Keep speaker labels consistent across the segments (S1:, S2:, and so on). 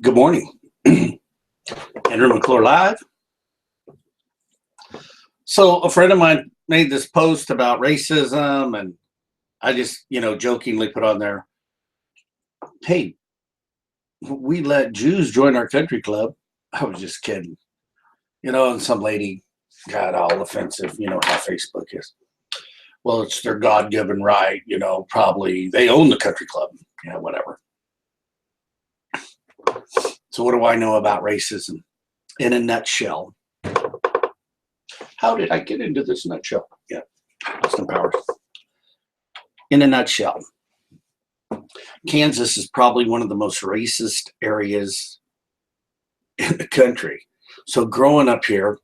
S1: Good morning. Andrew McClure live. So a friend of mine made this post about racism, and I just, jokingly put on there, hey, we let Jews join our country club. I was just kidding. And some lady got all offensive, how Facebook is. Well, it's their God-given right, probably they own the country club. Yeah, whatever. So what do I know about racism in a nutshell? How did I get into this nutshell? Yeah, Austin Powers. In a nutshell, Kansas is probably one of the most racist areas in the country. So growing up here,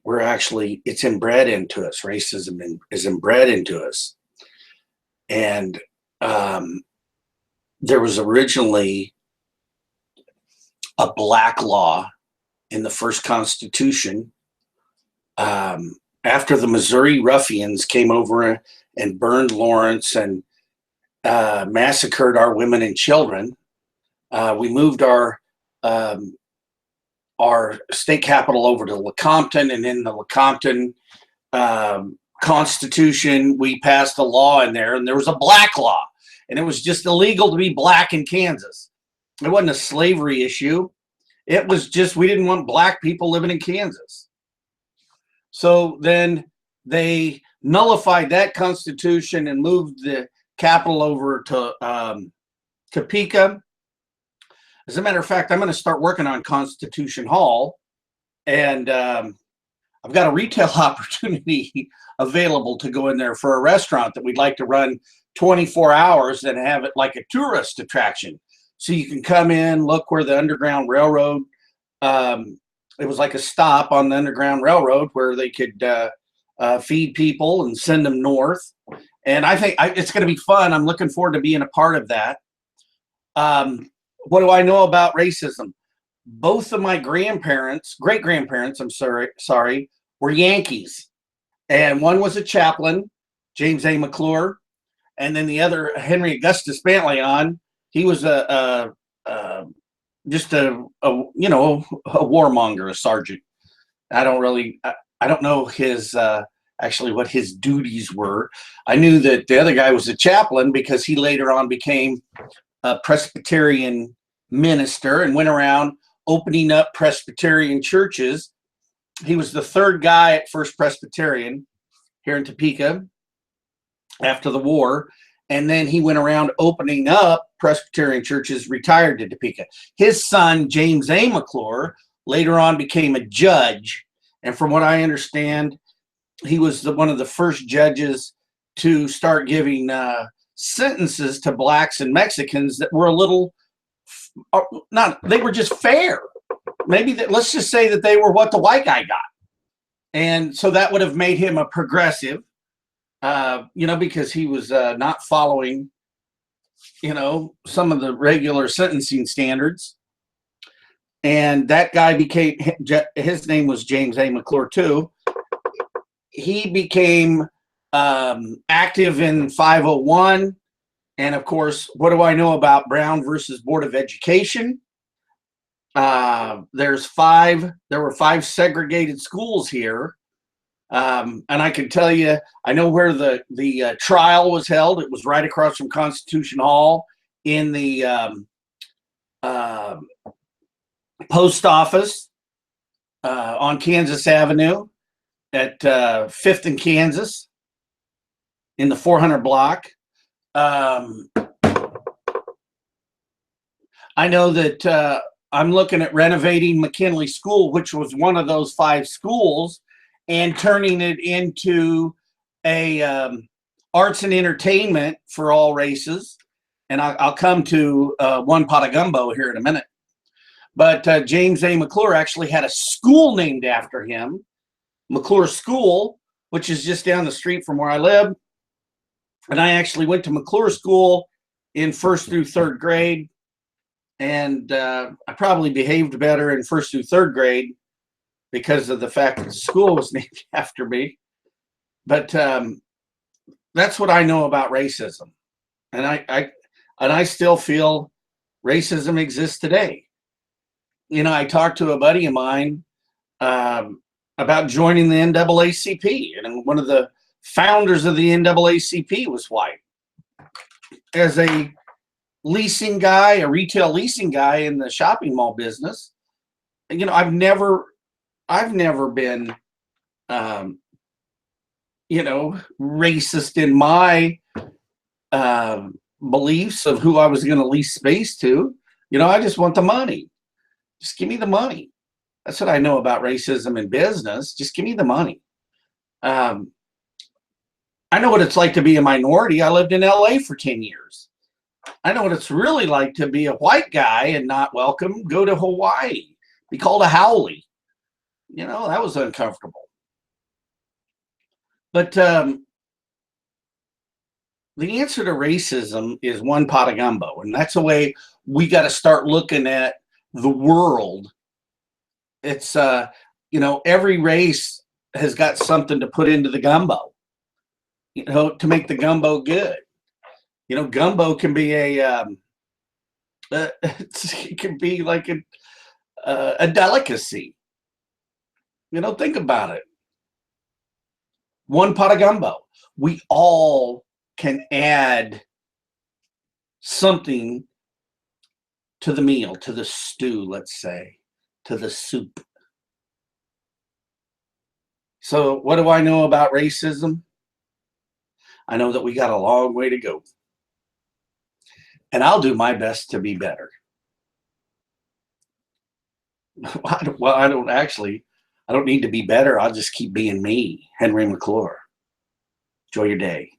S1: it's inbred into us. Racism is inbred into us. And there was originally a black law in the first Constitution after the Missouri ruffians came over and burned Lawrence and massacred our women and children. We moved our state capital over to Lecompton, and in the Lecompton Constitution, we passed a law in there, and there was a black law, and it was just illegal to be black in Kansas. It wasn't a slavery issue. It was just we didn't want black people living in Kansas. So then they nullified that constitution and moved the capital over to Topeka. As a matter of fact, I'm going to start working on Constitution Hall, and I've got a retail opportunity available to go in there for a restaurant that we'd like to run 24 hours and have it like a tourist attraction. So you can come in, look where the Underground Railroad, it was like a stop on the Underground Railroad where they could feed people and send them north. And I think it's going to be fun. I'm looking forward to being a part of that. What do I know about racism? Both of my great-grandparents, sorry, were Yankees. And one was a chaplain, James A. McClure. And then the other, Henry Augustus Bantleon, he was just a warmonger, a sergeant. I don't know his actually what his duties were. I knew that the other guy was a chaplain because he later on became a Presbyterian minister and went around opening up Presbyterian churches. He was the third guy at First Presbyterian here in Topeka after the war. And then he went around opening up Presbyterian churches, retired to Topeka. His son, James A. McClure, later on became a judge. And from what I understand, he was one of the first judges to start giving sentences to blacks and Mexicans that were they were just fair. Maybe let's just say that they were what the white guy got. And so that would have made him a progressive. Because he was not following, some of the regular sentencing standards. And that guy his name was James A. McClure too. He became active in 501. And of course, what do I know about Brown versus Board of Education? There were 5 segregated schools here. And I can tell you, I know where the trial was held. It was right across from Constitution Hall in the post office on Kansas Avenue at 5th and Kansas in the 400 block. I know that I'm looking at renovating McKinley School, which was one of those 5 schools, and turning it into a arts and entertainment for all races. And I'll come to one pot of gumbo here in a minute. But James A. McClure actually had a school named after him, McClure School, which is just down the street from where I live. And I actually went to McClure School in 1st through 3rd grade. And I probably behaved better in 1st through 3rd grade because of the fact that the school was named after me. But that's what I know about racism. And I still feel racism exists today. I talked to a buddy of mine about joining the NAACP, and one of the founders of the NAACP was white. As a leasing guy, a retail leasing guy in the shopping mall business, I've never been, racist in my beliefs of who I was going to lease space to. I just want the money. Just give me the money. That's what I know about racism in business. Just give me the money. I know what it's like to be a minority. I lived in LA for 10 years. I know what it's really like to be a white guy and not welcome. Go to Hawaii. Be called a haole. That was uncomfortable. But the answer to racism is one pot of gumbo. And that's the way we got to start looking at the world. It's, every race has got something to put into the gumbo, to make the gumbo good. Gumbo can be it can be like a delicacy. Think about it. One pot of gumbo. We all can add something to the meal, to the stew, let's say, to the soup. So what do I know about racism? I know that we got a long way to go. And I'll do my best to be better. Well, I don't need to be better. I'll just keep being me, Henry McClure. Enjoy your day.